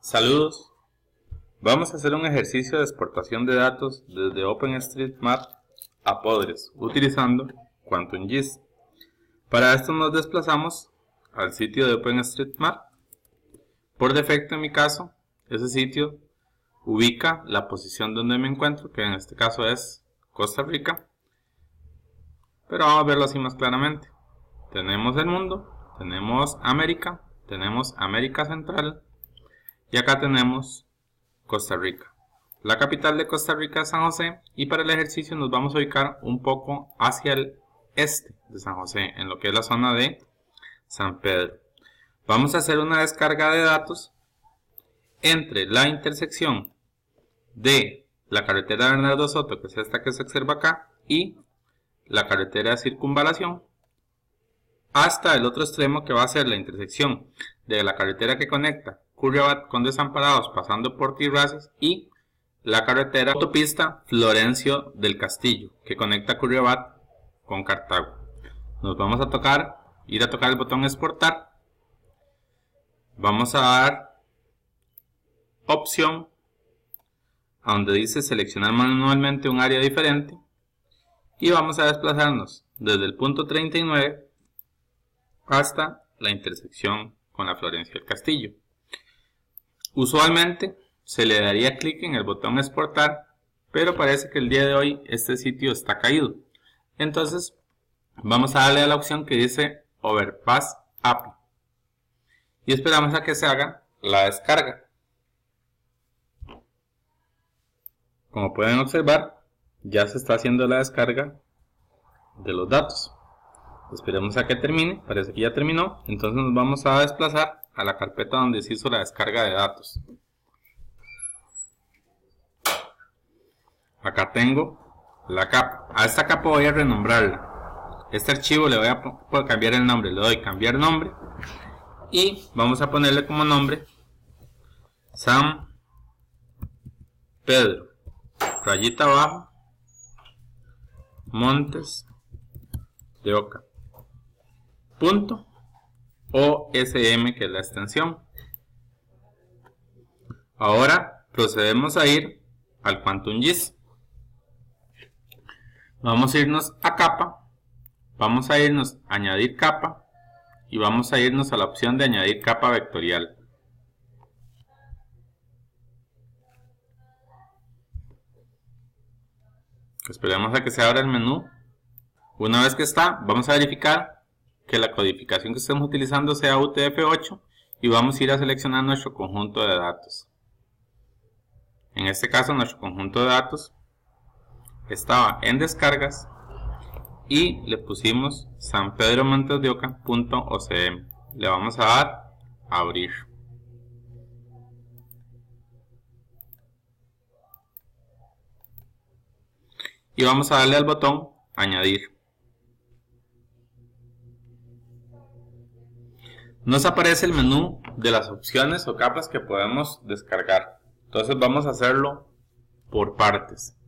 Saludos. Vamos a hacer un ejercicio de exportación de datos desde OpenStreetMap a Postgres utilizando QuantumGIS. Para esto nos desplazamos al sitio de OpenStreetMap. Por defecto, en mi caso, ese sitio ubica la posición donde me encuentro, que en este caso es Costa Rica. Pero vamos a verlo así más claramente. Tenemos el mundo, tenemos América Central y acá tenemos Costa Rica. La capital de Costa Rica es San José y para el ejercicio nos vamos a ubicar un poco hacia el este de San José, en lo que es la zona de San Pedro. Vamos a hacer una descarga de datos entre la intersección de la carretera Bernardo Soto, que es esta que se observa acá, y la carretera de circunvalación, hasta el otro extremo, que va a ser la intersección de la carretera que conecta Curriabat con Desamparados pasando por Tirraces y la carretera autopista Florencio del Castillo que conecta Curriabat con Cartago. Nos vamos a ir a tocar el botón exportar. Vamos a dar opción a donde dice seleccionar manualmente un área diferente y vamos a desplazarnos desde el punto 39 hasta la intersección con la Florencio del Castillo. Usualmente se le daría clic en el botón exportar, pero parece que el día de hoy este sitio está caído. Entonces vamos a darle a la opción que dice Overpass API y esperamos a que se haga la descarga. Como pueden observar, ya se está haciendo la descarga de los datos. Esperemos a que termine, parece que ya terminó. Entonces nos vamos a desplazar a la carpeta donde se hizo la descarga de datos. Acá tengo la capa. A esta capa voy a renombrarla. Este archivo le voy a cambiar el nombre. Le doy cambiar nombre y vamos a ponerle como nombre San Pedro, rayita abajo, Montes de Oca, punto OSM, que es la extensión. Ahora procedemos a ir al QuantumGIS. Vamos a irnos a capa, vamos a irnos a añadir capa y vamos a irnos a la opción de añadir capa vectorial. Esperemos a que se abra el menú. Una vez que está, vamos a verificar que la codificación que estemos utilizando sea UTF-8 y vamos a ir a seleccionar nuestro conjunto de datos. En este caso nuestro conjunto de datos estaba en descargas y le pusimos San Pedro Montes de Oca.ocm. Le vamos a dar a abrir. Y vamos a darle al botón añadir. Nos aparece el menú de las opciones o capas que podemos descargar. Entonces vamos a hacerlo por partes.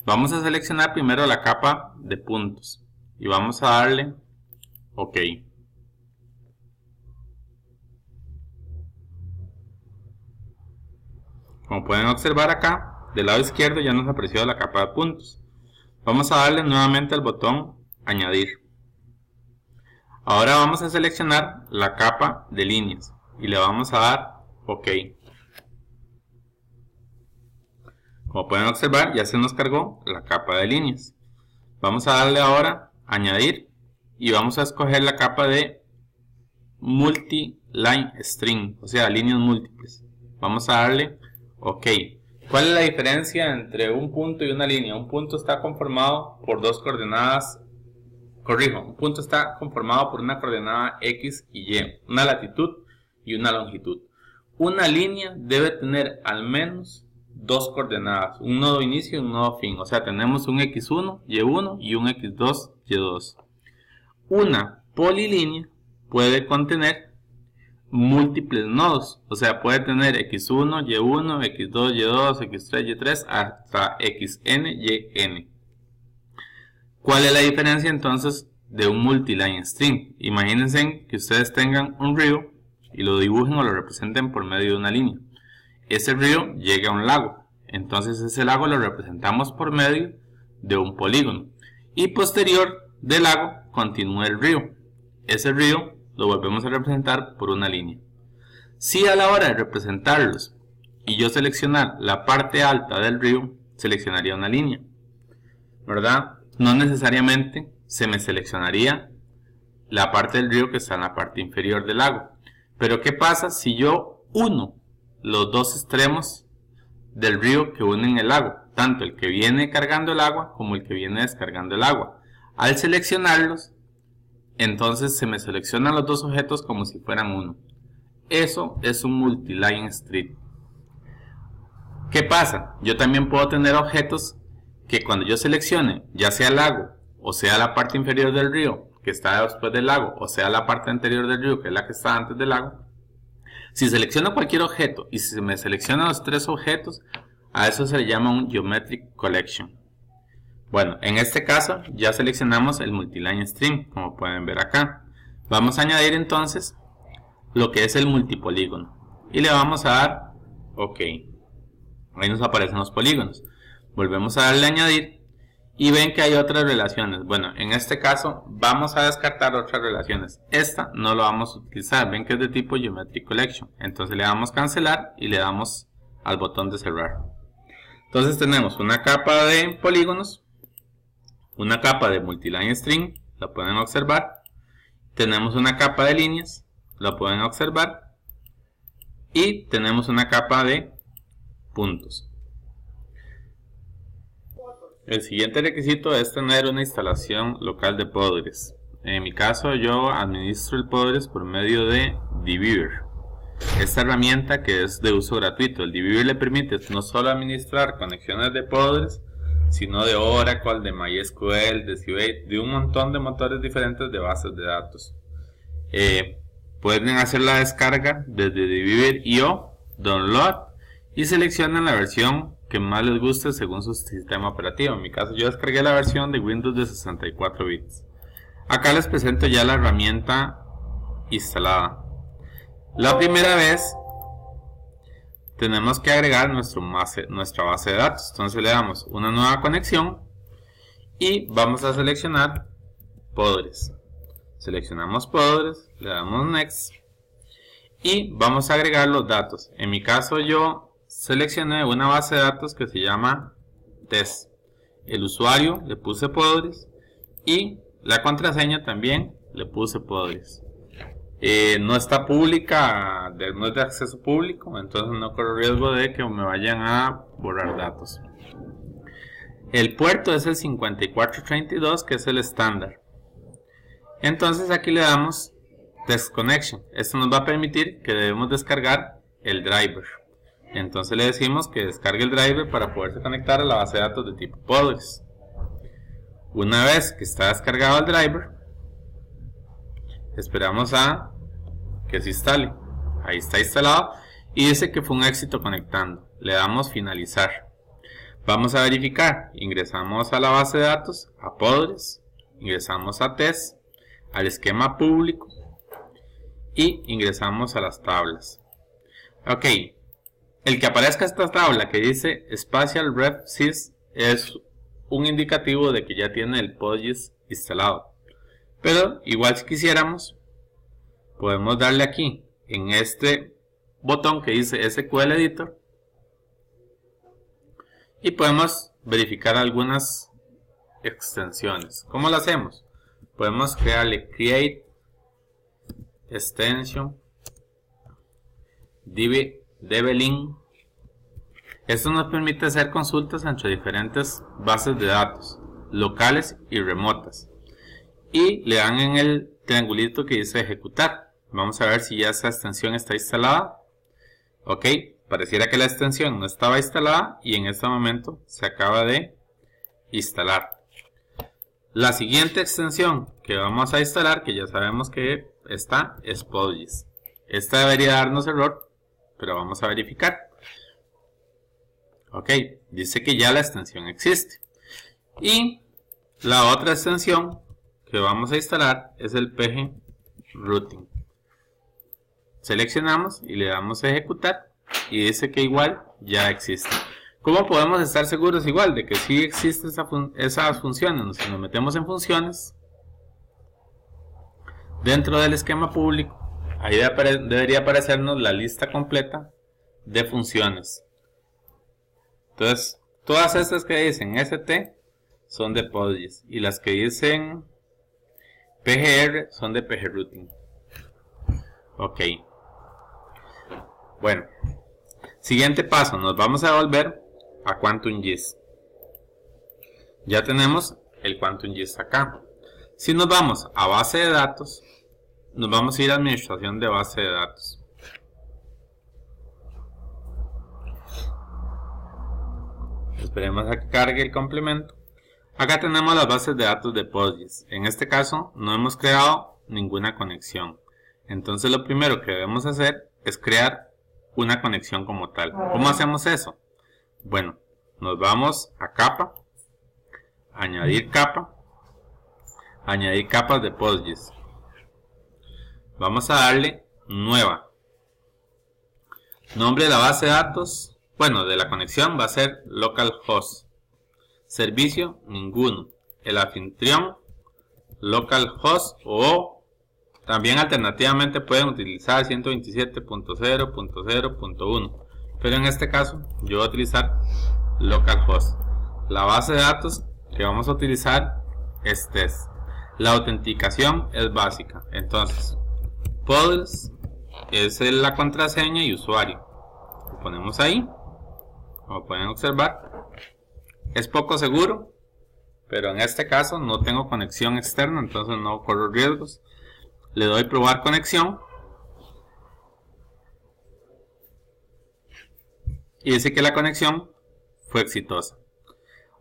Vamos a seleccionar primero la capa de puntos y vamos a darle OK. Como pueden observar acá, del lado izquierdo ya nos apareció la capa de puntos. Vamos a darle nuevamente al botón añadir. Ahora vamos a seleccionar la capa de líneas y le vamos a dar OK. Como pueden observar, ya se nos cargó la capa de líneas. Vamos a darle ahora añadir y vamos a escoger la capa de multi-line string, o sea, líneas múltiples. Vamos a darle OK. ¿Cuál es la diferencia entre un punto y una línea? Un punto está conformado por dos coordenadas. Un punto está conformado por una coordenada X y Y, una latitud y una longitud. Una línea debe tener al menos dos coordenadas, un nodo inicio y un nodo fin. O sea, tenemos un X1, Y1 y un X2, Y2. Una polilínea puede contener múltiples nodos, o sea, puede tener X1, Y1, X2, Y2, X3, Y3 hasta XN, YN. ¿Cuál es la diferencia entonces de un multiline string? Imagínense que ustedes tengan un río y lo dibujen o lo representen por medio de una línea. ese río llegue a un lago. Entonces ese lago lo representamos por medio de un polígono. Y posterior del lago continúa el río. Ese río lo volvemos a representar por una línea. Si a la hora de representarlos y yo seleccionar la parte alta del río, seleccionaría una línea, ¿verdad? No necesariamente se me seleccionaría la parte del río que está en la parte inferior del lago. Pero ¿qué pasa si yo uno los dos extremos del río que unen el lago? Tanto el que viene cargando el agua como el que viene descargando el agua. Al seleccionarlos, entonces se me seleccionan los dos objetos como si fueran uno. Eso es un multiline strip. ¿Qué pasa? Yo también puedo tener objetos que cuando yo seleccione, ya sea el lago, o sea la parte inferior del río, que está después del lago, o sea la parte anterior del río, que es la que está antes del lago, si selecciono cualquier objeto y si me seleccionan los tres objetos, a eso se le llama un Geometric Collection. Bueno, en este caso ya seleccionamos el multiline stream, como pueden ver acá. Vamos a añadir entonces lo que es el multipolígono y le vamos a dar OK. Ahí nos aparecen los polígonos. Volvemos a darle a añadir y ven que hay otras relaciones. Bueno, en este caso vamos a descartar otras relaciones. Esta no lo vamos a utilizar. Ven que es de tipo Geometric Collection. Entonces le damos cancelar y le damos al botón de cerrar. Entonces tenemos una capa de polígonos, una capa de multiline string, la pueden observar. Tenemos una capa de líneas, la pueden observar. Y tenemos una capa de puntos. El siguiente requisito es tener una instalación local de Postgres. En mi caso yo administro el Postgres por medio de dbeaver. Esta herramienta que es de uso gratuito. El dbeaver le permite no solo administrar conexiones de Postgres, sino de Oracle, de MySQL, de Seabase, de un montón de motores diferentes de bases de datos. Pueden hacer la descarga desde dbeaver.io, download y seleccionan la versión que más les guste según su sistema operativo. En mi caso yo descargué la versión de Windows de 64 bits. Acá les presento ya la herramienta instalada. La primera vez tenemos que agregar nuestra base de datos. Entonces le damos una nueva conexión y vamos a seleccionar Postgres. Seleccionamos Postgres, le damos Next y vamos a agregar los datos. En mi caso yo seleccioné una base de datos que se llama test. El usuario le puse Postgres y la contraseña también le puse Postgres. No está pública, no es de acceso público, entonces no corro riesgo de que me vayan a borrar datos. El puerto es el 5432, que es el estándar. Entonces aquí le damos Test Connection. Esto nos va a permitir que debemos descargar el driver. Entonces le decimos que descargue el driver para poderse conectar a la base de datos de tipo Postgres. Una vez que está descargado el driver, esperamos a que se instale. Ahí está instalado y dice que fue un éxito conectando. Le damos finalizar. Vamos a verificar. Ingresamos a la base de datos, a Postgres, ingresamos a test, al esquema público y ingresamos a las tablas. Ok. El que aparezca esta tabla que dice Spatial Ref Sys es un indicativo de que ya tiene el Postgres instalado. Pero igual si quisiéramos, podemos darle aquí en este botón que dice SQL Editor y podemos verificar algunas extensiones. ¿Cómo lo hacemos? Podemos crearle Create Extension DB-Link. Esto nos permite hacer consultas entre diferentes bases de datos locales y remotas y le dan en el triangulito que dice ejecutar. Vamos a ver si ya esa extensión está instalada. Ok, pareciera que la extensión no estaba instalada y en este momento se acaba de instalar. La siguiente extensión que vamos a instalar, que ya sabemos que está, es Postgres. Esta debería darnos error, pero vamos a verificar. Ok, dice que ya la extensión existe. Y la otra extensión que vamos a instalar es el PG Routing. Seleccionamos y le damos a ejecutar y dice que igual ya existe. ¿Cómo podemos estar seguros igual de que sí existen esas funciones? Si nos metemos en funciones, dentro del esquema público, ahí debería aparecernos la lista completa de funciones. Entonces, todas estas que dicen ST son de PostGIS y las que dicen PGR son de pgrouting. Ok. Bueno, siguiente paso, nos vamos a volver a QuantumGIS. Ya tenemos el QuantumGIS acá. Si nos vamos a base de datos, nos vamos a ir a administración de base de datos. Esperemos a que cargue el complemento. Acá tenemos las bases de datos de PostGIS. En este caso no hemos creado ninguna conexión. Entonces lo primero que debemos hacer es crear una conexión como tal. ¿Cómo hacemos eso? Bueno, nos vamos a capa, añadir capas de PostGIS. Vamos a darle nueva. Nombre de la base de datos, bueno, de la conexión va a ser localhost. Servicio, ninguno. El anfitrión, localhost, o también alternativamente pueden utilizar 127.0.0.1, pero en este caso yo voy a utilizar localhost. La base de datos que vamos a utilizar es test. La autenticación es básica, entonces PostGIS es la contraseña y usuario. Lo ponemos ahí, como pueden observar. Es poco seguro, pero en este caso no tengo conexión externa, entonces no corro riesgos. Le doy probar conexión y dice que la conexión fue exitosa.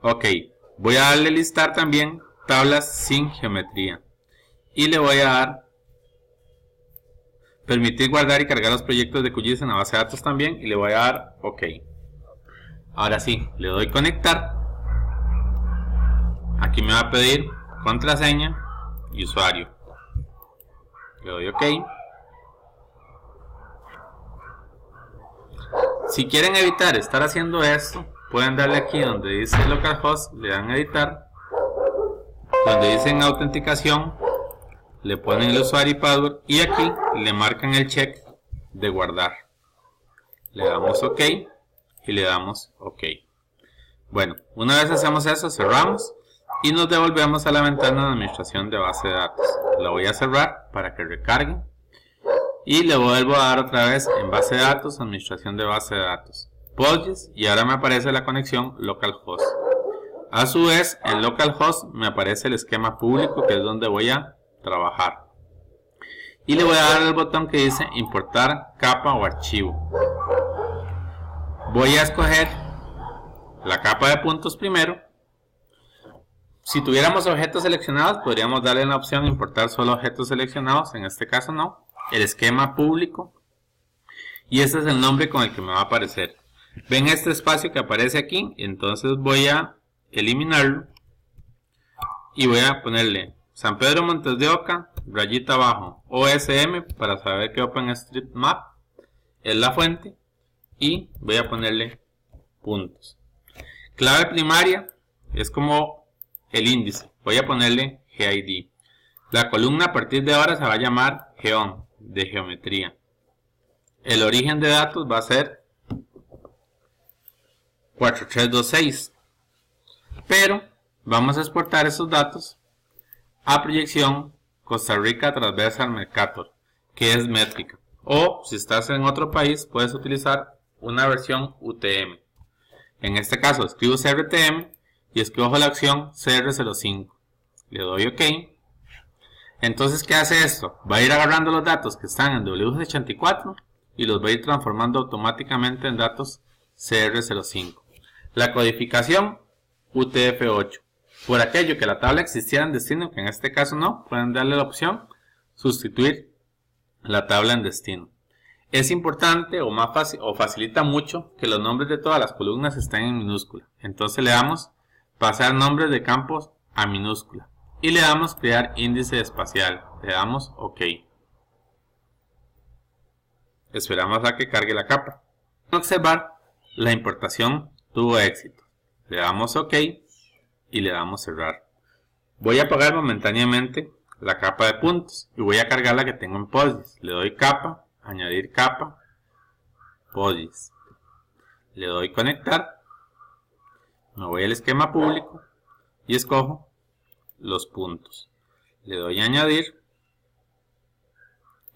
Ok, voy a darle listar también tablas sin geometría y le voy a dar permitir guardar y cargar los proyectos de QGIS en la base de datos también y le voy a dar OK. Ahora sí, le doy conectar. Aquí me va a pedir contraseña y usuario. Le doy OK. Si quieren evitar estar haciendo esto, pueden darle aquí donde dice localhost, le dan editar. Donde dicen autenticación, le ponen el usuario y password y aquí le marcan el check de guardar. Le damos OK y le damos OK. Bueno, una vez hacemos eso, cerramos y nos devolvemos a la ventana de administración de base de datos. La voy a cerrar para que recargue y le vuelvo a dar otra vez en base de datos, administración de base de datos, PostGIS, y ahora me aparece la conexión localhost. A su vez, en localhost me aparece el esquema público, que es donde voy a trabajar. Y le voy a dar el botón que dice importar capa o archivo. Voy a escoger la capa de puntos primero. Si tuviéramos objetos seleccionados, podríamos darle la opción importar solo objetos seleccionados. En este caso no. El esquema público. Y este es el nombre con el que me va a aparecer. Ven este espacio que aparece aquí. Entonces voy a eliminarlo. Y voy a ponerle San Pedro Montes de Oca, rayita abajo, OSM, para saber que OpenStreetMap es la fuente. Y voy a ponerle puntos. Clave primaria es como el índice. Voy a ponerle GID. La columna a partir de ahora se va a llamar Geom, de geometría. El origen de datos va a ser 4326. Pero vamos a exportar esos datos a proyección Costa Rica Transversal Mercator, que es métrica. O si estás en otro país, puedes utilizar una versión UTM. En este caso escribo CRTM y escojo la opción CR05. Le doy OK. Entonces, ¿qué hace esto? Va a ir agarrando los datos que están en W64 y los va a ir transformando automáticamente en datos CR05. La codificación UTF-8. Por aquello que la tabla existiera en destino, que en este caso no, pueden darle la opción sustituir la tabla en destino. Es importante o más fácil o facilita mucho que los nombres de todas las columnas estén en minúscula. Entonces le damos pasar nombres de campos a minúscula y le damos crear índice espacial. Le damos OK. Esperamos a que cargue la capa. Observar, la importación tuvo éxito. Le damos OK y le damos cerrar. Voy a apagar momentáneamente la capa de puntos y voy a cargar la que tengo en PostGIS. Le doy capa, añadir capa, PostGIS. Le doy conectar, me voy al esquema público y escojo los puntos. Le doy añadir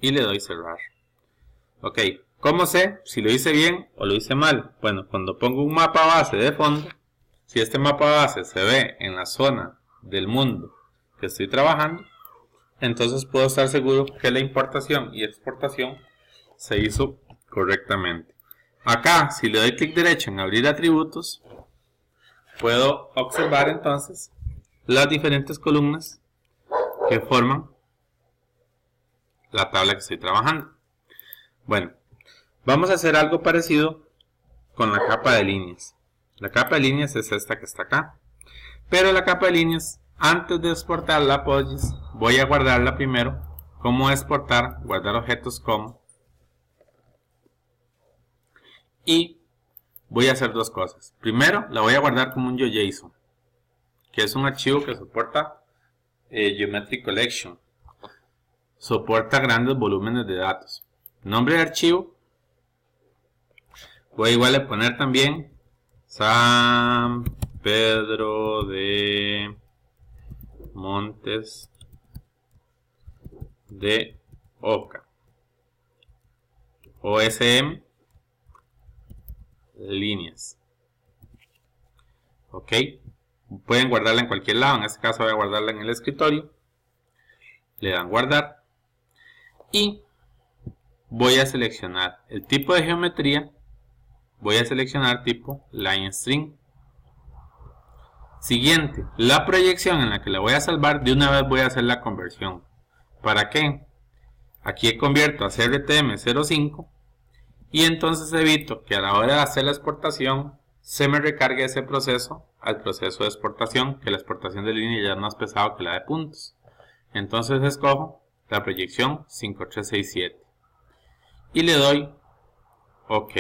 y le doy cerrar. Ok, ¿cómo sé si lo hice bien o lo hice mal? Bueno, cuando pongo un mapa base de fondo, si este mapa base se ve en la zona del mundo que estoy trabajando, entonces puedo estar seguro que la importación y exportación se hizo correctamente. Acá, si le doy clic derecho en abrir atributos, puedo observar entonces las diferentes columnas que forman la tabla que estoy trabajando. Bueno, vamos a hacer algo parecido con la capa de líneas. La capa de líneas es esta que está acá. Pero la capa de líneas, antes de exportarla a PostGIS, voy a guardarla primero como exportar, guardar objetos como. Y voy a hacer dos cosas. Primero, la voy a guardar como un GeoJSON, que es un archivo que soporta Geometry Collection. Soporta grandes volúmenes de datos. Nombre de archivo. Voy igual a poner también San Pedro de Montes de Oca. OSM líneas. Ok. Pueden guardarla en cualquier lado. En este caso voy a guardarla en el escritorio. Le dan guardar. Y voy a seleccionar el tipo de geometría. Voy a seleccionar tipo line string. Siguiente, la proyección en la que la voy a salvar, de una vez voy a hacer la conversión. ¿Para qué? Aquí convierto a CRTM05 y entonces evito que a la hora de hacer la exportación se me recargue ese proceso al proceso de exportación, que la exportación de línea ya es más pesado que la de puntos. Entonces escojo la proyección 5367 y le doy OK.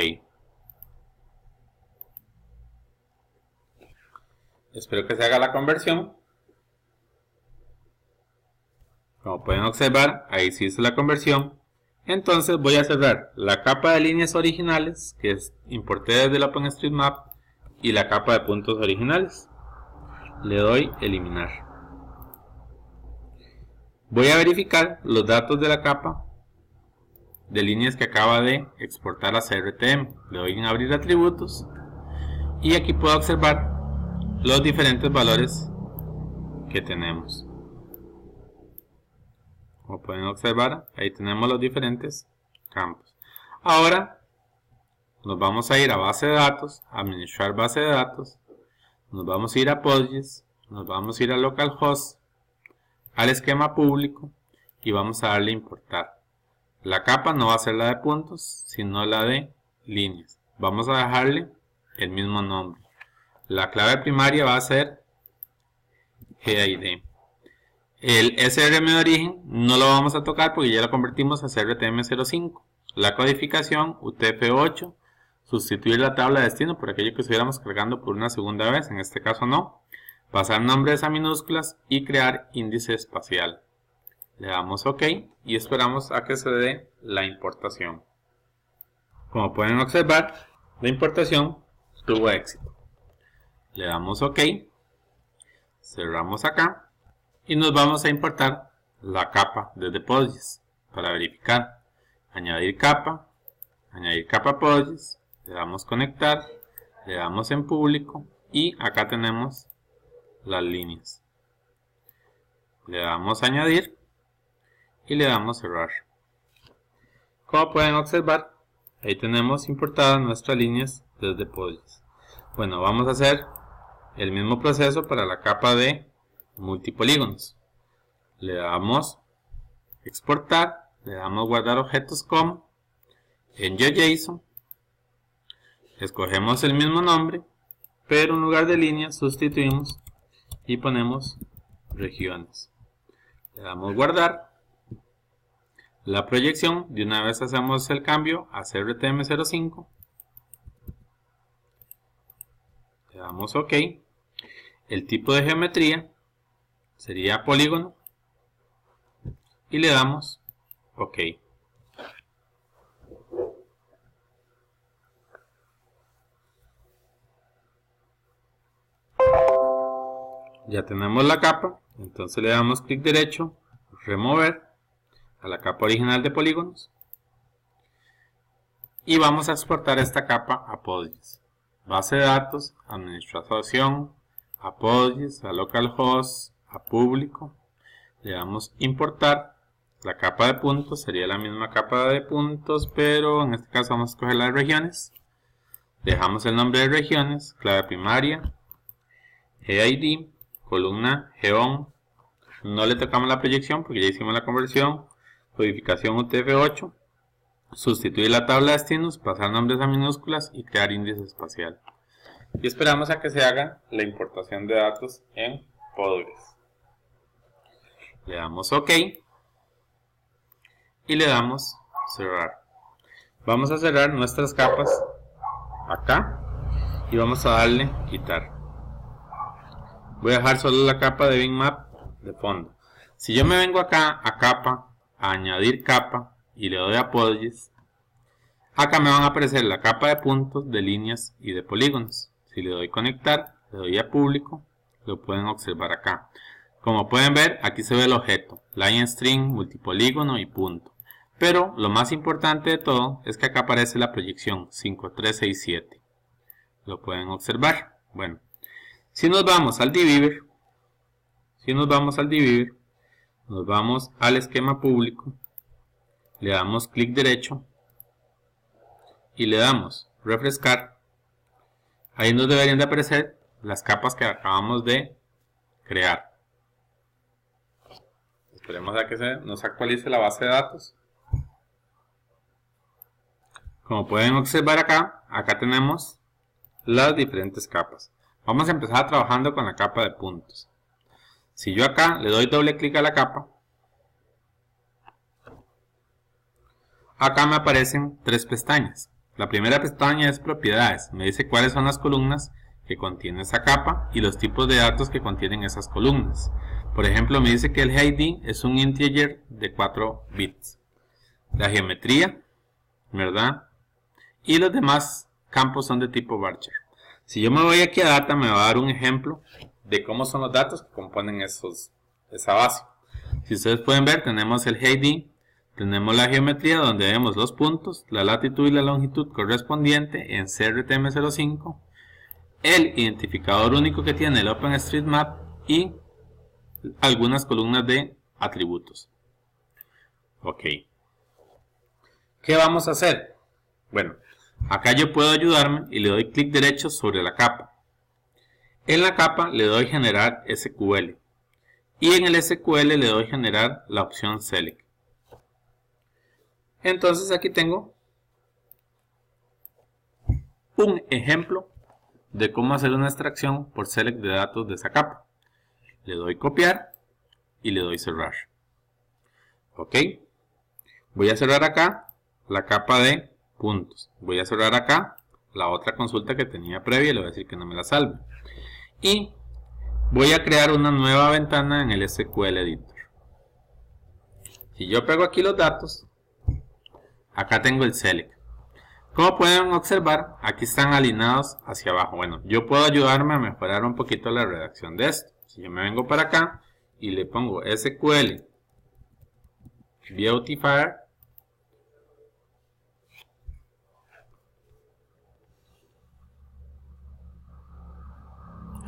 Espero que se haga la conversión. Como pueden observar, ahí sí hice la conversión. Entonces voy a cerrar la capa de líneas originales que importé desde el OpenStreetMap y la capa de puntos originales. Le doy eliminar. Voy a verificar los datos de la capa de líneas que acaba de exportar a CRTM. Le doy en abrir atributos y aquí puedo observar los diferentes valores que tenemos. Como pueden observar, ahí tenemos los diferentes campos. Ahora nos vamos a ir a base de datos, administrar base de datos, nos vamos a ir a PostGIS, nos vamos a ir a localhost, al esquema público y vamos a darle a importar. La capa no va a ser la de puntos, sino la de líneas. Vamos a dejarle el mismo nombre. La clave primaria va a ser GID. El SRM de origen no lo vamos a tocar porque ya lo convertimos a CRTM05. La codificación UTF-8, sustituir la tabla de destino por aquello que estuviéramos cargando por una segunda vez, en este caso no. Pasar nombres a minúsculas y crear índice espacial. Le damos OK y esperamos a que se dé la importación. Como pueden observar, la importación tuvo éxito. Le damos OK, cerramos acá y nos vamos a importar la capa desde PostGIS para verificar. Añadir capa PostGIS, le damos conectar, le damos en público y acá tenemos las líneas. Le damos añadir y le damos cerrar. Como pueden observar, ahí tenemos importadas nuestras líneas desde PostGIS. Bueno, vamos a hacer el mismo proceso para la capa de multipolígonos. Le damos exportar, le damos guardar objetos como, en GeoJSON, escogemos el mismo nombre, pero en lugar de líneas sustituimos y ponemos regiones. Le damos guardar. La proyección, de una vez hacemos el cambio a CRTM05 Le damos OK. El tipo de geometría sería polígono y le damos OK. Ya tenemos la capa, entonces le damos clic derecho, remover a la capa original de polígonos y vamos a exportar esta capa a PostGIS. Base de datos, administración, a PostGIS, a localhost, a público. Le damos importar. La capa de puntos sería la misma capa de puntos, pero en este caso vamos a escoger las regiones. Dejamos el nombre de regiones, clave primaria, GID, columna GEON. No le tocamos la proyección porque ya hicimos la conversión. Codificación UTF-8. Sustituir la tabla de destinos, pasar nombres a minúsculas y crear índice espacial. Y esperamos a que se haga la importación de datos en Postgres. Le damos OK y le damos cerrar. Vamos a cerrar nuestras capas acá y vamos a darle quitar. Voy a dejar solo la capa de Bitmap de fondo. Si yo me vengo acá a capa, a añadir capa y le doy a PostGIS, acá me van a aparecer la capa de puntos, de líneas y de polígonos. Si le doy conectar, le doy a público, lo pueden observar acá. Como pueden ver, aquí se ve el objeto, line string, multipolígono y punto. Pero lo más importante de todo es que acá aparece la proyección 5367. Lo pueden observar. Bueno, si nos vamos al DBeaver, nos vamos al esquema público, le damos clic derecho y le damos refrescar. Ahí nos deberían de aparecer las capas que acabamos de crear. Esperemos a que nos actualice la base de datos. Como pueden observar acá tenemos las diferentes capas. Vamos a empezar trabajando con la capa de puntos. Si yo acá le doy doble clic a la capa, acá me aparecen tres pestañas. La primera pestaña es propiedades, me dice cuáles son las columnas que contiene esa capa y los tipos de datos que contienen esas columnas. Por ejemplo, me dice que el GID es un integer de 4 bits. La geometría, ¿verdad? Y los demás campos son de tipo varchar. Si yo me voy aquí a data, me va a dar un ejemplo de cómo son los datos que componen esa base. Si ustedes pueden ver, tenemos el GID, tenemos la geometría donde vemos los puntos, la latitud y la longitud correspondiente en CRTM05, el identificador único que tiene el OpenStreetMap y algunas columnas de atributos. Ok. ¿Qué vamos a hacer? Bueno, acá yo puedo ayudarme y le doy clic derecho sobre la capa. En la capa le doy generar SQL y en el SQL le doy generar la opción Select. Entonces aquí tengo un ejemplo de cómo hacer una extracción por select de datos de esa capa. Le doy copiar y le doy cerrar. Ok. Voy a cerrar acá la capa de puntos. Voy a cerrar acá la otra consulta que tenía previa y le voy a decir que no me la salve. Y voy a crear una nueva ventana en el SQL Editor. Si yo pego aquí los datos, acá tengo el select. Como pueden observar, aquí están alineados hacia abajo. Bueno, yo puedo ayudarme a mejorar un poquito la redacción de esto. Si yo me vengo para acá y le pongo SQL Beautifier,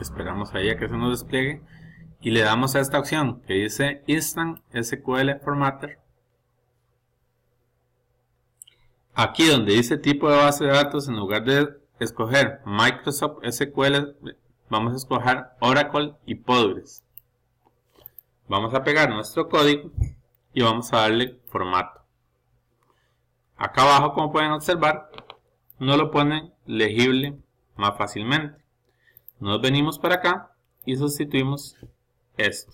esperamos ahí a que se nos despliegue y le damos a esta opción que dice Instant SQL Formatter. Aquí donde dice tipo de base de datos, en lugar de escoger Microsoft SQL, vamos a escoger Oracle y Postgres. Vamos a pegar nuestro código y vamos a darle formato. Acá abajo, como pueden observar, nos lo pone legible más fácilmente. Nos venimos para acá y sustituimos esto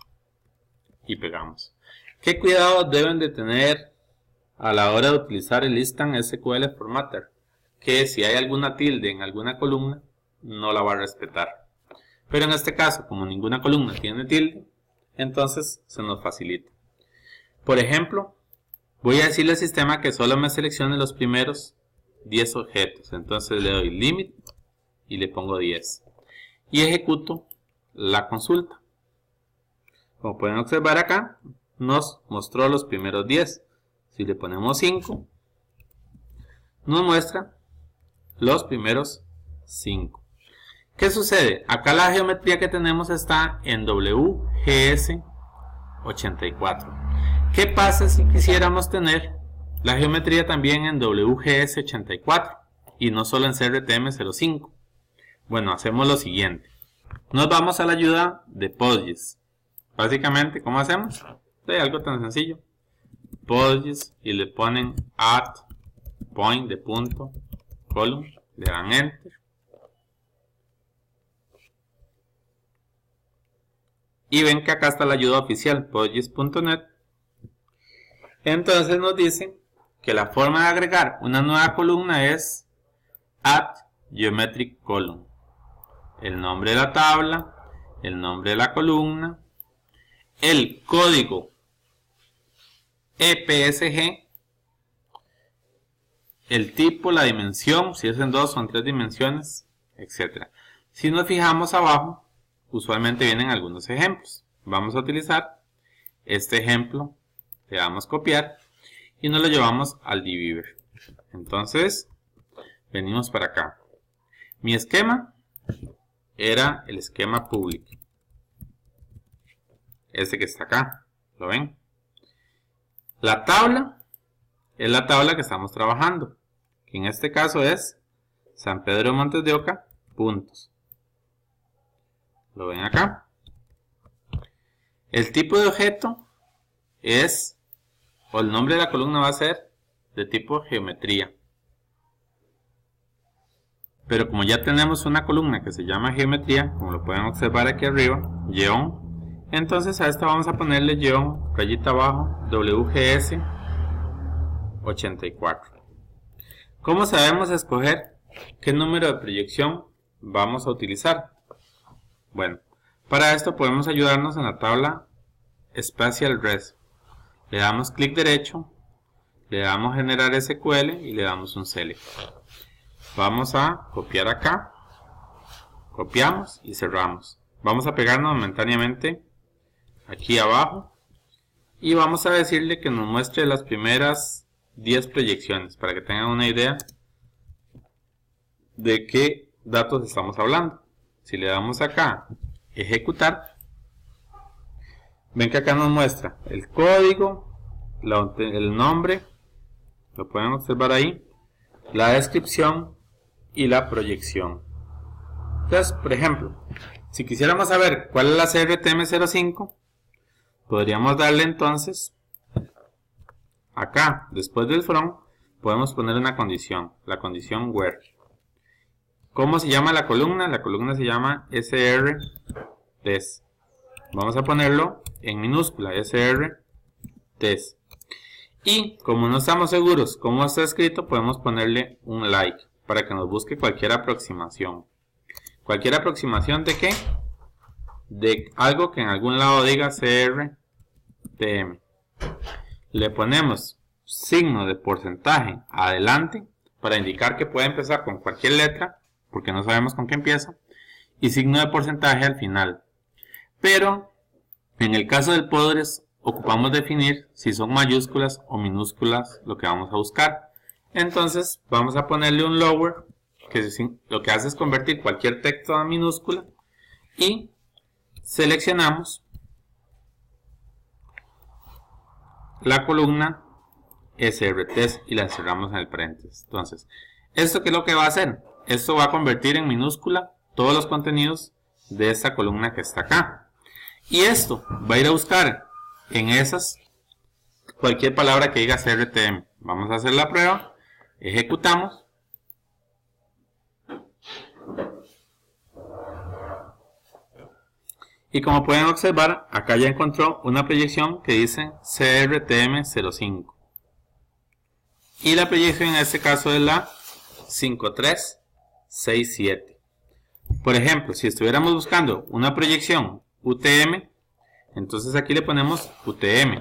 y pegamos. ¿Qué cuidados deben de tener a la hora de utilizar el Instant SQL Formatter? Que si hay alguna tilde en alguna columna, no la va a respetar. Pero en este caso, como ninguna columna tiene tilde, entonces se nos facilita. Por ejemplo, voy a decirle al sistema que solo me seleccione los primeros 10 objetos. Entonces le doy limit y le pongo 10. Y ejecuto la consulta. Como pueden observar acá, nos mostró los primeros 10. Si le ponemos 5, nos muestra los primeros 5. ¿Qué sucede? Acá la geometría que tenemos está en WGS84. ¿Qué pasa si quisiéramos tener la geometría también en WGS84 y no solo en CRTM05? Bueno, hacemos lo siguiente. Nos vamos a la ayuda de PostGIS. Básicamente, ¿cómo hacemos? Algo tan sencillo. PostGIS y le ponen add point de punto column, le dan enter. Y ven que acá está la ayuda oficial, postgis.net. Entonces nos dice que la forma de agregar una nueva columna es add geometric column. El nombre de la tabla, el nombre de la columna, el código EPSG, el tipo, la dimensión, si es en 2 o en 3 dimensiones, etc. Si nos fijamos abajo, usualmente vienen algunos ejemplos. Vamos a utilizar este ejemplo, le damos copiar y nos lo llevamos al dbeaver. Entonces, venimos para acá. Mi esquema era el esquema público. Este que está acá, ¿lo ven? La tabla es la tabla que estamos trabajando, que en este caso es San Pedro de Montes de Oca, puntos. ¿Lo ven acá? El tipo de objeto es, o el nombre de la columna va a ser de tipo geometría. Pero como ya tenemos una columna que se llama geometría, como lo pueden observar aquí arriba, guión, entonces a esta vamos a ponerle guión, rayita abajo, WGS84. ¿Cómo sabemos escoger qué número de proyección vamos a utilizar? Bueno, para esto podemos ayudarnos en la tabla Spatial Res. Le damos clic derecho, le damos generar SQL y le damos un select. Vamos a copiar acá, copiamos y cerramos. Vamos a pegarnos momentáneamente aquí abajo y vamos a decirle que nos muestre las primeras 10 proyecciones para que tengan una idea de qué datos estamos hablando. Si le damos acá ejecutar, ven que acá nos muestra el código, el nombre, lo pueden observar ahí, la descripción y la proyección. Entonces, por ejemplo, si quisiéramos saber cuál es la CRTM05, podríamos darle entonces acá, después del from, podemos poner una condición, la condición where. ¿Cómo se llama la columna? La columna se llama SRTES. Vamos a ponerlo en minúscula, SRTES. Y como no estamos seguros cómo está escrito, podemos ponerle un like para que nos busque cualquier aproximación. ¿Cualquier aproximación de qué? De algo que en algún lado diga CRTM. Le ponemos signo de porcentaje adelante para indicar que puede empezar con cualquier letra, porque no sabemos con qué empieza, y signo de porcentaje al final. Pero en el caso del PostGIS ocupamos definir si son mayúsculas o minúsculas lo que vamos a buscar. Entonces vamos a ponerle un lower, que lo que hace es convertir cualquier texto a minúscula, y seleccionamos la columna SRTES y la encerramos en el paréntesis. Entonces, ¿esto qué es lo que va a hacer? Esto va a convertir en minúscula todos los contenidos de esta columna que está acá. Y esto va a ir a buscar en esas cualquier palabra que diga CRTM. Vamos a hacer la prueba. Ejecutamos. Y como pueden observar, acá ya encontró una proyección que dice CRTM05. Y la proyección en este caso es la 5367. Por ejemplo, si estuviéramos buscando una proyección UTM, entonces aquí le ponemos UTM.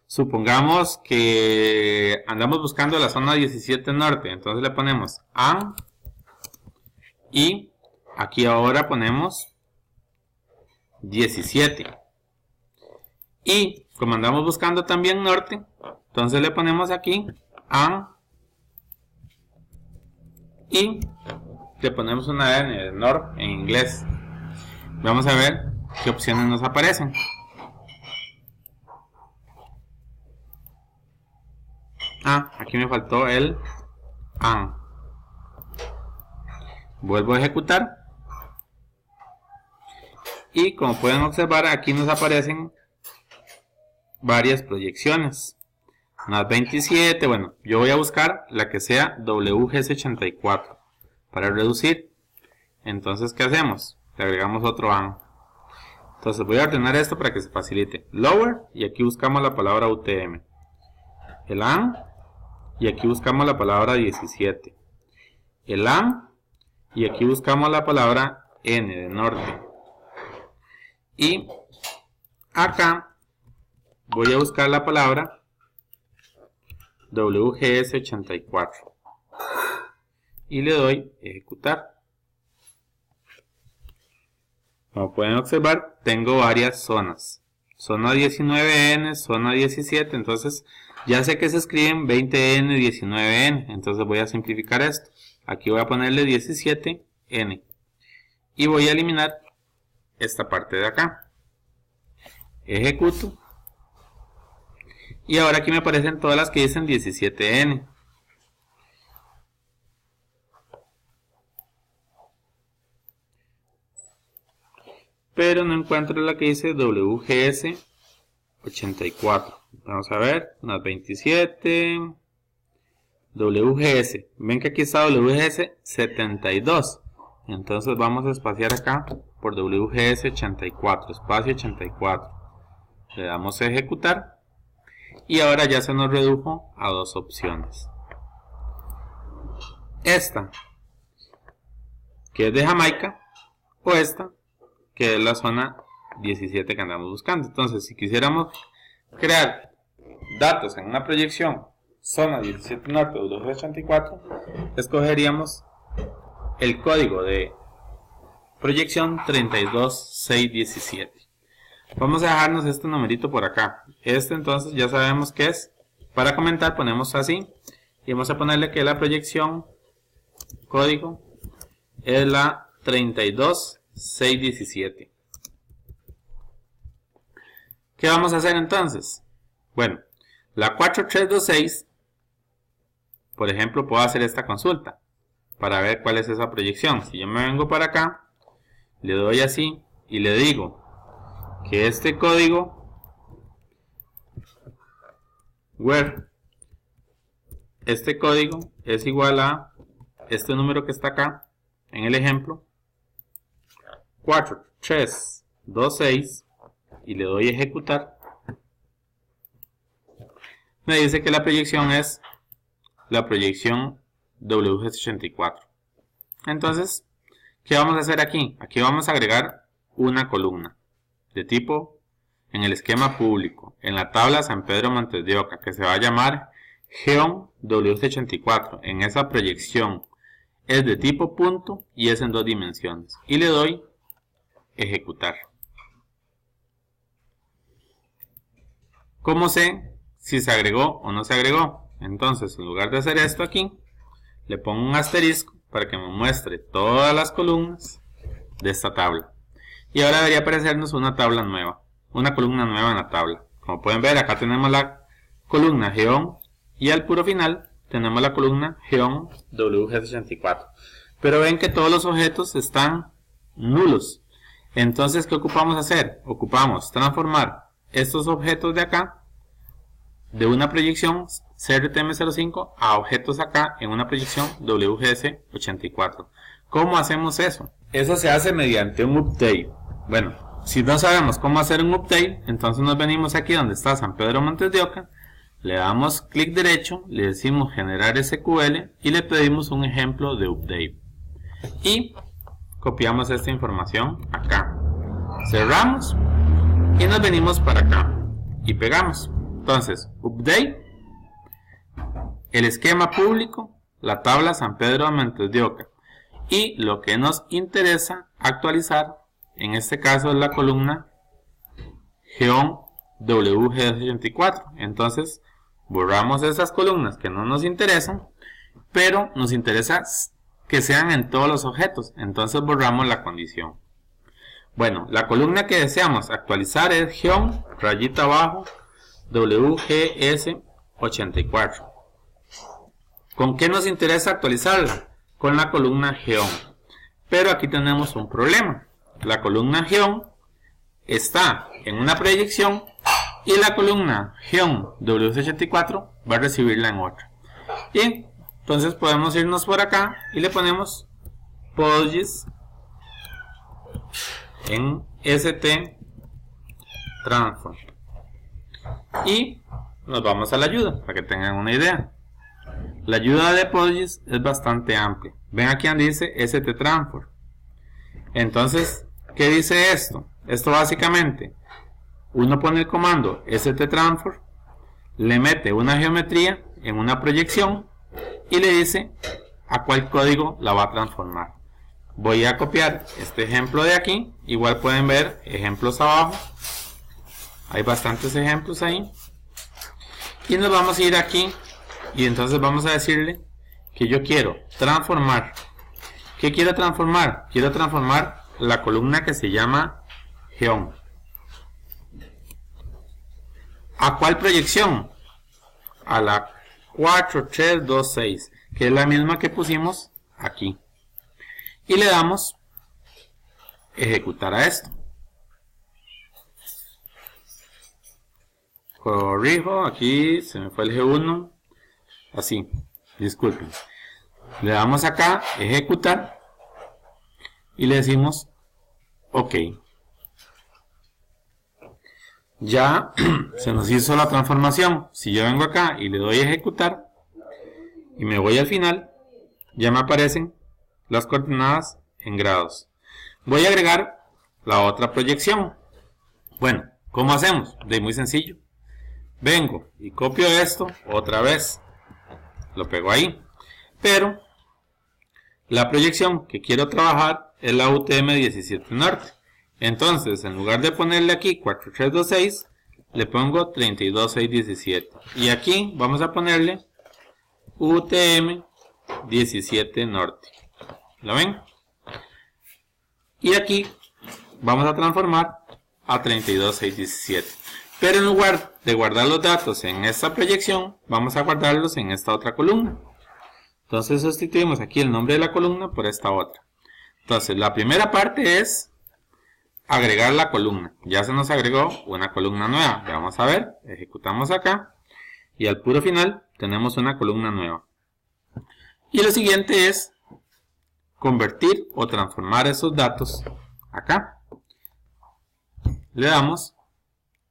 Supongamos que andamos buscando la zona 17 norte, entonces le ponemos AN y aquí ahora ponemos 17. Y como andamos buscando también norte, entonces le ponemos aquí AN y le ponemos una N de North en inglés. Vamos a ver qué opciones nos aparecen. Aquí me faltó el AN. Vuelvo a ejecutar. Y como pueden observar, aquí nos aparecen varias proyecciones. Unas 27. Bueno, yo voy a buscar la que sea WGS84 para reducir. Entonces, ¿qué hacemos? Le agregamos otro AN. Entonces voy a ordenar esto para que se facilite. Lower, y aquí buscamos la palabra UTM. El AN, y aquí buscamos la palabra 17. El AN, y aquí buscamos la palabra N de norte. Y acá voy a buscar la palabra WGS84. Y le doy ejecutar. Como pueden observar, tengo varias zonas. Zona 19N, zona 17, entonces ya sé que se escriben 20N, 19N, entonces voy a simplificar esto. Aquí voy a ponerle 17N. Y voy a eliminar esta parte de acá. Ejecuto. Y ahora aquí me aparecen todas las que dicen 17N. Pero no encuentro la que dice WGS84. Vamos a ver, unas 27. WGS. Ven que aquí está WGS72. Entonces vamos a espaciar acá por WGS84. Espacio 84. Le damos a ejecutar. Y ahora ya se nos redujo a dos opciones. Esta, que es de Jamaica, o esta, que es la zona 17 que andamos buscando. Entonces, si quisiéramos crear datos en una proyección zona 17 norte WGS84, escogeríamos el código de proyección 32617. Vamos a dejarnos este numerito por acá. Este entonces ya sabemos que es. Para comentar ponemos así. Y vamos a ponerle que la proyección código es la 32617. ¿Qué vamos a hacer entonces? Bueno, la 4326, por ejemplo, puedo hacer esta consulta para ver cuál es esa proyección. Si yo me vengo para acá, le doy así y le digo que este código where este código es igual a este número que está acá en el ejemplo 4326 y le doy ejecutar, me dice que la proyección es la proyección WGS84. Entonces, ¿qué vamos a hacer aquí? Aquí vamos a agregar una columna de tipo en el esquema público, en la tabla San Pedro Montes de Oca, que se va a llamar Geon WGS84. En esa proyección es de tipo punto y es en dos dimensiones. Y le doy ejecutar. ¿Cómo sé si se agregó o no se agregó? Entonces, en lugar de hacer esto aquí, le pongo un asterisco para que me muestre todas las columnas de esta tabla. Y ahora debería aparecernos una tabla nueva, una columna nueva en la tabla. Como pueden ver, acá tenemos la columna Geon y al puro final tenemos la columna Geon WGS84. Pero ven que todos los objetos están nulos. Entonces, ¿qué ocupamos hacer? Ocupamos transformar estos objetos de acá de una proyección CRTM05 a objetos acá en una proyección WGS84. ¿Cómo hacemos eso? Eso se hace mediante un update. Bueno, si no sabemos cómo hacer un update, entonces nos venimos aquí donde está San Pedro Montes de Oca, le damos clic derecho, le decimos generar SQL y le pedimos un ejemplo de update. Y copiamos esta información acá, cerramos y nos venimos para acá y pegamos. Entonces, update, el esquema público, la tabla San Pedro de Montes de Oca, y lo que nos interesa actualizar, en este caso es la columna Geón WG84. Entonces borramos esas columnas que no nos interesan, pero nos interesa que sean en todos los objetos. Entonces borramos la condición. Bueno, la columna que deseamos actualizar es Geón rayita abajo WGS84. ¿Con qué nos interesa actualizarla? Con la columna Geón. Pero aquí tenemos un problema. La columna Geón está en una proyección y la columna Geón WC84 va a recibirla en otra. Y entonces podemos irnos por acá y le ponemos PostGIS en ST Transform. Y nos vamos a la ayuda para que tengan una idea. La ayuda de PostGIS es bastante amplia. Ven aquí donde dice ST Transform. Entonces, ¿qué dice esto? Esto básicamente, uno pone el comando ST Transform, le mete una geometría en una proyección y le dice a cuál código la va a transformar. Voy a copiar este ejemplo de aquí. Igual pueden ver ejemplos abajo. Hay bastantes ejemplos ahí. Y nos vamos a ir aquí. Y entonces vamos a decirle que yo quiero transformar. ¿Qué quiero transformar? Quiero transformar la columna que se llama Geón. ¿A cuál proyección? A la 4326, que es la misma que pusimos aquí. Y le damos ejecutar a esto. Corrijo, aquí se me fue el G1. Así, disculpen. Le damos acá ejecutar y le decimos OK. Ya se nos hizo la transformación. Si yo vengo acá y le doy ejecutar y me voy al final, ya me aparecen las coordenadas en grados. Voy a agregar la otra proyección. Bueno, ¿cómo hacemos? De muy sencillo. Vengo y copio esto otra vez. Lo pego ahí. Pero la proyección que quiero trabajar es la UTM 17 Norte. Entonces, en lugar de ponerle aquí 4326, le pongo 32617. Y aquí vamos a ponerle UTM 17 Norte. ¿Lo ven? Y aquí vamos a transformar a 32617. Pero en lugar de guardar los datos en esta proyección, vamos a guardarlos en esta otra columna. Entonces sustituimos aquí el nombre de la columna por esta otra. Entonces la primera parte es agregar la columna. Ya se nos agregó una columna nueva. Vamos a ver, ejecutamos acá. Y al puro final tenemos una columna nueva. Y lo siguiente es convertir o transformar esos datos acá. Le damos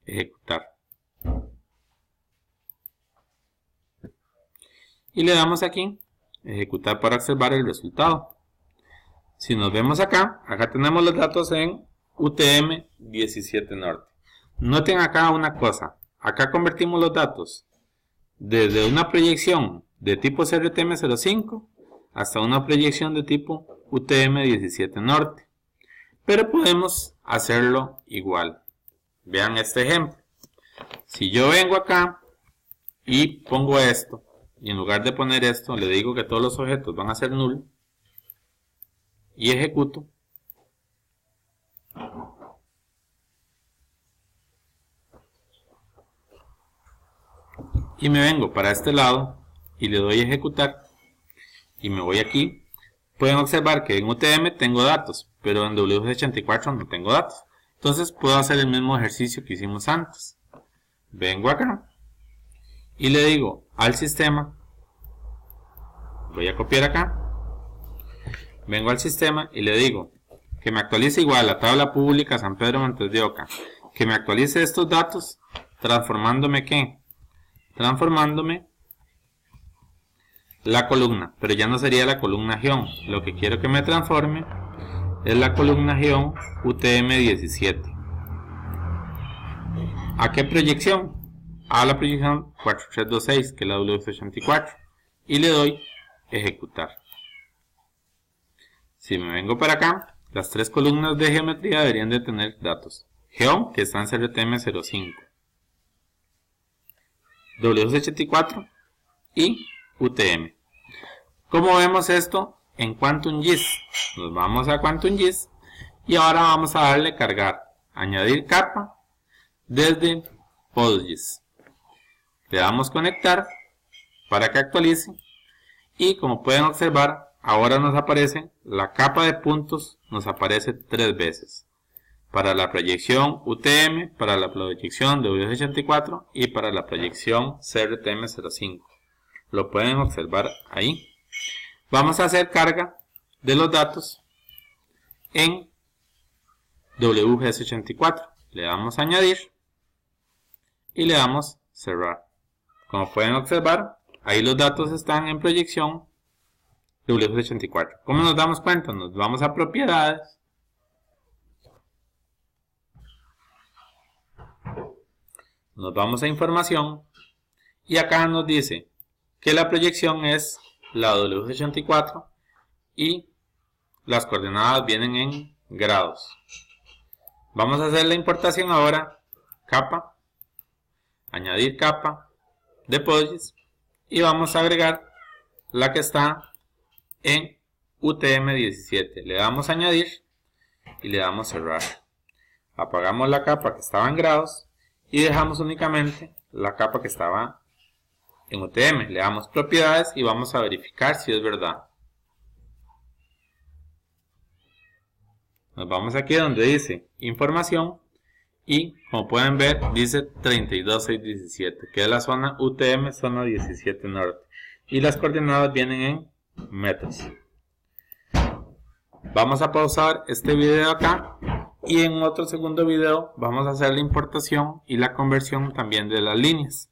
ejecutar. Y le damos aquí ejecutar para observar el resultado. Si nos vemos acá, acá tenemos los datos en UTM 17 Norte. Noten acá una cosa. Acá convertimos los datos desde una proyección de tipo CRTM05 hasta una proyección de tipo UTM 17 Norte. Pero podemos hacerlo igual. Vean este ejemplo. Si yo vengo acá y pongo esto, y en lugar de poner esto, le digo que todos los objetos van a ser null, y ejecuto, y me vengo para este lado, y le doy ejecutar, y me voy aquí, pueden observar que en UTM tengo datos, pero en WC84 no tengo datos. Entonces puedo hacer el mismo ejercicio que hicimos antes. Vengo acá y le digo al sistema, voy a copiar acá, vengo al sistema y le digo que me actualice igual la tabla pública San Pedro Montes de Oca, que me actualice estos datos transformándome ¿qué? Transformándome la columna, pero ya no sería la columna Geón. Lo que quiero que me transforme es la columna -UTM17. ¿A qué proyección? A la proyección 4326, que es la W84, y le doy ejecutar. Si me vengo para acá, las tres columnas de geometría deberían de tener datos. Geom, que está en CRTM05, W84 y UTM. ¿Cómo vemos esto en QuantumGIS? Nos vamos a QuantumGIS y ahora vamos a darle cargar, añadir capa desde PostGIS. Le damos conectar para que actualice y como pueden observar, ahora nos aparece la capa de puntos, nos aparece 3 veces. Para la proyección UTM, para la proyección W84 y para la proyección CRTM05. Lo pueden observar ahí. Vamos a hacer carga de los datos en WGS84. Le damos a añadir y le damos cerrar. Como pueden observar, ahí los datos están en proyección WGS84. ¿Cómo nos damos cuenta? Nos vamos a propiedades. Nos vamos a información y acá nos dice que la proyección es la W84 y las coordenadas vienen en grados. Vamos a hacer la importación ahora, capa, añadir capa de PostGIS y vamos a agregar la que está en UTM17. Le damos a añadir y le damos cerrar. Apagamos la capa que estaba en grados y dejamos únicamente la capa que estaba en UTM. Le damos propiedades y vamos a verificar si es verdad. Nos vamos aquí donde dice información y como pueden ver dice 32617, que es la zona UTM, zona 17 norte, y las coordenadas vienen en metros. Vamos a pausar este video acá y en otro segundo video vamos a hacer la importación y la conversión también de las líneas.